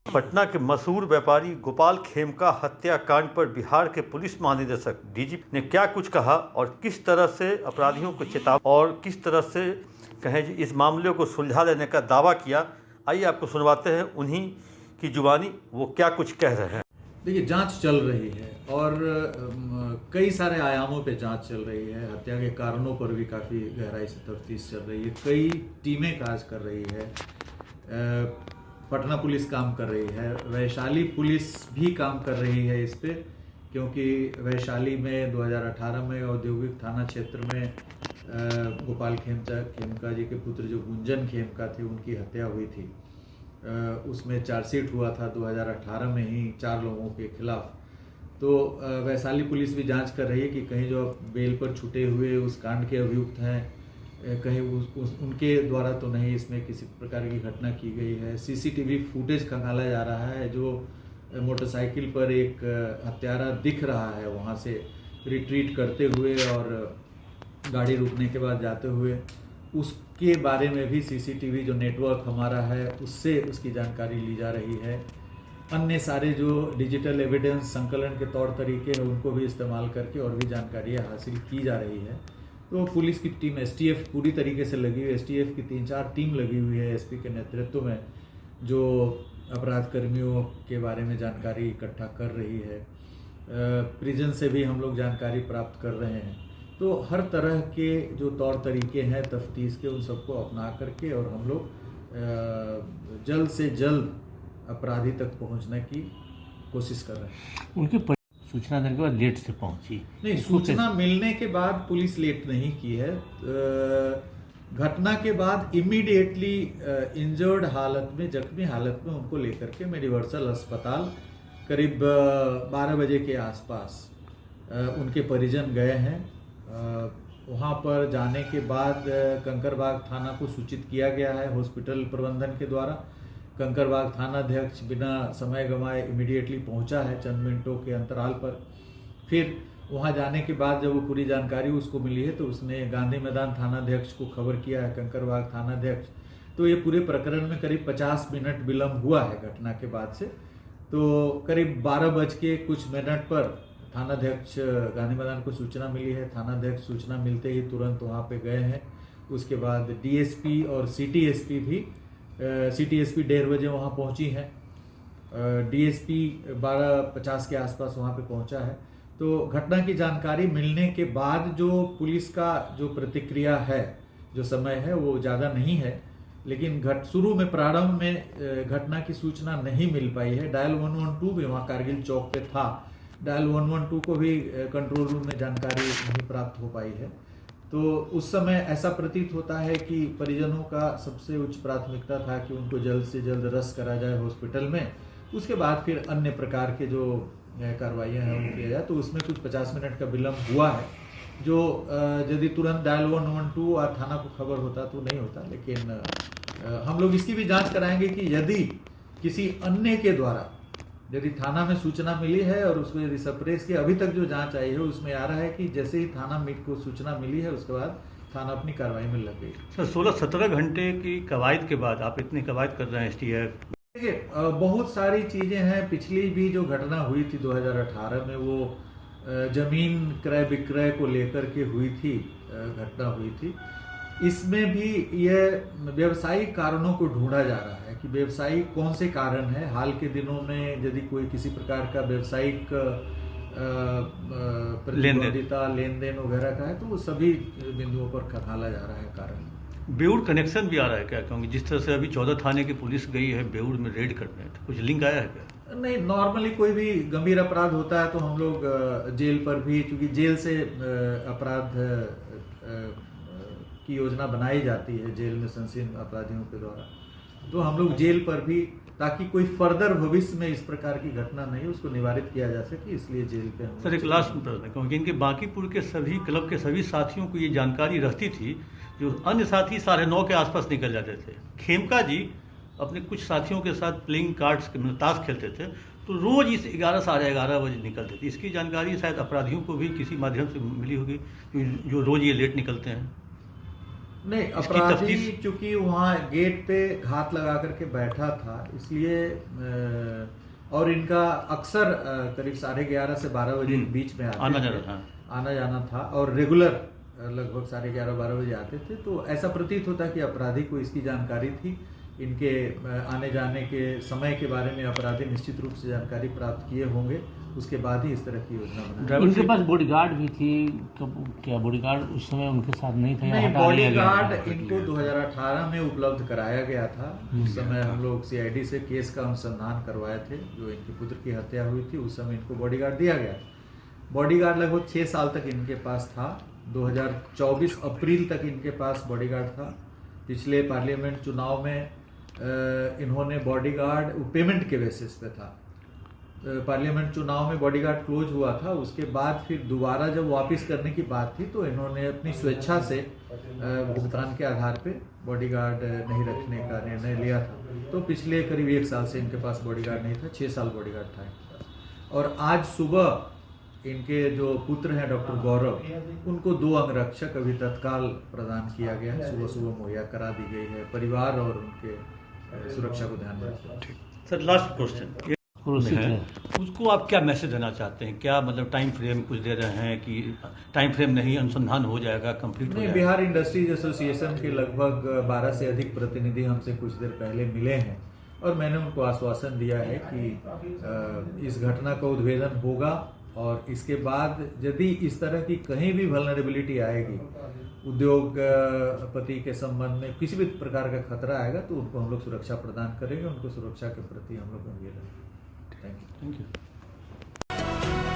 पटना के मशहूर व्यापारी गोपाल खेमका हत्याकांड पर बिहार के पुलिस महानिदेशक डीजीपी ने क्या कुछ कहा और किस तरह से अपराधियों को चेतावनी और किस तरह से कहें इस मामले को सुलझा लेने का दावा किया। आइए आपको सुनवाते हैं उन्हीं की जुबानी वो क्या कुछ कह रहे हैं। देखिए, जांच चल रही है और कई सारे आयामों पे जांच चल रही है। हत्या के कारणों पर भी काफ़ी गहराई से तफ्तीश चल रही है। कई टीमें काज कर रही है। पटना पुलिस काम कर रही है, वैशाली पुलिस भी काम कर रही है इस पे, क्योंकि वैशाली में 2018 में औद्योगिक थाना क्षेत्र में गोपाल खेमका जी के पुत्र जो गुंजन खेमका थे उनकी हत्या हुई थी। उसमें चार्जशीट हुआ था 2018 में ही 4 लोगों के खिलाफ। तो वैशाली पुलिस भी जांच कर रही है कि कहीं जो बेल पर छूटे हुए उस कांड के अभियुक्त हैं कहीं उनके द्वारा तो नहीं इसमें किसी प्रकार की घटना की गई है। सीसीटीवी फुटेज खंगाला जा रहा है। जो मोटरसाइकिल पर एक हत्यारा दिख रहा है वहाँ से रिट्रीट करते हुए और गाड़ी रुकने के बाद जाते हुए, उसके बारे में भी सीसीटीवी जो नेटवर्क हमारा है उससे उसकी जानकारी ली जा रही है। अन्य सारे जो डिजिटल एविडेंस संकलन के तौर तरीके हैं उनको भी इस्तेमाल करके और भी जानकारियाँ हासिल की जा रही है। तो पुलिस की टीम एसटीएफ पूरी तरीके से लगी हुई है। एसटीएफ की 3-4 टीम लगी हुई है एसपी के नेतृत्व में, जो अपराध कर्मियों के बारे में जानकारी इकट्ठा कर रही है। प्रिजन से भी हम लोग जानकारी प्राप्त कर रहे हैं। तो हर तरह के जो तौर तरीके हैं तफ्तीश के उन सबको अपना करके और हम लोग जल्द से जल्द अपराधी तक पहुंचने की कोशिश कर रहे हैं। उनकी सूचना देने के बाद लेट से पहुंची नहीं, सूचना मिलने के बाद पुलिस लेट नहीं की है। घटना के बाद इमीडिएटली इंजर्ड हालत में, जख्मी हालत में उनको लेकर के मेडिवर्सल अस्पताल करीब 12 बजे के आसपास उनके परिजन गए हैं। वहाँ पर जाने के बाद कंकरबाग थाना को सूचित किया गया है हॉस्पिटल प्रबंधन के द्वारा। कंकरबाग थानाध्यक्ष बिना समय गंवाए इमीडिएटली पहुंचा है चंद मिनटों के अंतराल पर। फिर वहां जाने के बाद जब वो पूरी जानकारी उसको मिली है तो उसने गांधी मैदान थानाध्यक्ष को खबर किया है, कंकरबाग थानाध्यक्ष। तो ये पूरे प्रकरण में करीब 50 मिनट विलम्ब हुआ है घटना के बाद से। तो करीब 12 बज के कुछ मिनट पर थानाध्यक्ष गांधी मैदान को सूचना मिली है। थानाध्यक्ष सूचना मिलते ही तुरंत वहाँ पे गए हैं। उसके बाद डीएसपी और सीटीएसपी भी सीटीएसपी 1:30 बजे वहाँ पहुँची है। डीएसपी 12:50 के आसपास वहाँ पे पहुँचा है। तो घटना की जानकारी मिलने के बाद जो पुलिस का जो प्रतिक्रिया है, जो समय है वो ज़्यादा नहीं है, लेकिन शुरू में प्रारंभ में घटना की सूचना नहीं मिल पाई है। डायल 112 भी वहाँ कारगिल चौक पे था। डायल 112 को भी कंट्रोल रूम में जानकारी नहीं प्राप्त हो पाई है। तो उस समय ऐसा प्रतीत होता है कि परिजनों का सबसे उच्च प्राथमिकता था कि उनको जल्द से जल्द रस करा जाए हॉस्पिटल में। उसके बाद फिर अन्य प्रकार के जो कार्रवाइयाँ हैं वो किया जाए। तो उसमें कुछ 50 मिनट का विलम्ब हुआ है, जो यदि तुरंत डायल 112 और थाना को खबर होता तो नहीं होता। लेकिन हम लोग इसकी भी जांच कराएंगे कि यदि किसी अन्य के द्वारा यदि थाना में सूचना मिली है और उसको यदि सप्रेस की, अभी तक जो जांच आई है उसमें आ रहा है कि जैसे ही थाना को सूचना मिली है उसके बाद थाना अपनी कार्रवाई में लग गई। सर 16-17 घंटे की कवायद के बाद आप इतनी कवायद कर रहे हैं एसटीएफ। देखिए, बहुत सारी चीज़ें हैं। पिछली भी जो घटना हुई थी 2018 में, वो जमीन क्रय विक्रय को लेकर के हुई थी, घटना हुई थी। इसमें भी यह व्यवसायिक कारणों को ढूंढा जा रहा है कि व्यवसायिक कौन से कारण है। हाल के दिनों में यदि कोई किसी प्रकार का व्यवसायिक प्रतिबंधिता लेन देन वगैरह का है तो वो सभी बिंदुओं पर खंगाला जा रहा है कारण। बेउर कनेक्शन भी आ रहा है क्या? क्योंकि जिस तरह से अभी 14 थाने की पुलिस गई है बेउर में रेड करने, तो कुछ लिंक आया है क्या? नहीं, नॉर्मली कोई भी गंभीर अपराध होता है तो हम लोग जेल पर भी, चूंकि जेल से अपराध की योजना बनाई जाती है जेल में संसीन अपराधियों के द्वारा, तो हम लोग जेल पर भी, ताकि कोई फर्दर भविष्य में इस प्रकार की घटना नहीं उसको निवारित किया जा सके, इसलिए जेल पे हम। सर एक लास्ट प्रश्न है, क्योंकि इनके बांकीपुर के सभी क्लब के सभी साथियों को ये जानकारी रहती थी, जो अन्य साथी 9:30 के आसपास निकल जाते थे। खेमका जी अपने कुछ साथियों के साथ प्लेइंग कार्ड्स ताश खेलते थे, तो रोज इस 11 साढ़े 11 बजे निकलते थे। इसकी जानकारी शायद अपराधियों को भी किसी माध्यम से मिली होगी, जो रोज ये लेट निकलते हैं। नहीं, इसकी अपराधी तफ्तीश- चूंकि वहाँ गेट पे घात लगा करके बैठा था, इसलिए और इनका अक्सर करीब 11:30 से 12 बजे के बीच में आते आना थे, जाना था। आना जाना था और रेगुलर लगभग 11:30-12 बजे आते थे। तो ऐसा प्रतीत होता कि अपराधी को इसकी जानकारी थी, इनके आने जाने के समय के बारे में अपराधी निश्चित रूप से जानकारी प्राप्त किए होंगे, उसके बाद ही इस तरह की योजना बनाई। ड्राइवर इनके से- पास बॉडीगार्ड भी थी, क्या बॉडीगार्ड उस समय उनके साथ नहीं था या नहीं, हटा लिया गया था? बॉडीगार्ड इनको 2018 में उपलब्ध कराया गया था। उस समय हम लोग सीआईडी से केस का अनुसंधान करवाए थे, जो इनके पुत्र की हत्या हुई थी, उस समय इनको बॉडीगार्ड दिया गया। बॉडीगार्ड लगभग 6 साल तक इनके पास था। 2024 अप्रैल तक इनके पास बॉडीगार्ड था। पिछले पार्लियामेंट चुनाव में इन्होंने बॉडीगार्ड पेमेंट के बेसिस पे था। पार्लियामेंट चुनाव में बॉडीगार्ड क्लोज हुआ था, उसके बाद फिर दोबारा जब वापस करने की बात थी तो इन्होंने अपनी स्वेच्छा से भुगतान के आधार पे बॉडीगार्ड नहीं रखने का निर्णय लिया था। तो पिछले करीब 1 साल से इनके पास बॉडीगार्ड नहीं था, 6 साल बॉडीगार्ड था इनके पास। और आज सुबह इनके जो पुत्र हैं डॉक्टर गौरव, उनको 2 अंगरक्षक अभी तत्काल प्रदान किया गया है, सुबह सुबह मुहैया करा दी गई है, परिवार और उनके सुरक्षा को ध्यान में रखते हुए। सर लास्ट क्वेश्चन और उसी है, तरह उसको आप क्या मैसेज देना चाहते हैं? क्या मतलब टाइम फ्रेम कुछ दे रहे हैं कि टाइम फ्रेम नहीं, अनुसंधान हो जाएगा, कंप्लीट हो नहीं, जाएगा? बिहार इंडस्ट्रीज एसोसिएशन के लगभग 12 से अधिक प्रतिनिधि हमसे कुछ देर पहले मिले हैं और मैंने उनको आश्वासन दिया है कि इस घटना का उद्भेदन होगा और इसके बाद यदि इस तरह की कहीं भी वल्नरेबिलिटी आएगी, उद्योगपति के संबंध में किसी भी प्रकार का खतरा आएगा तो उनको हम लोग सुरक्षा प्रदान करेंगे, उनको सुरक्षा के प्रति हम लोग गंभीर रहेंगे। Thank you. Thank you.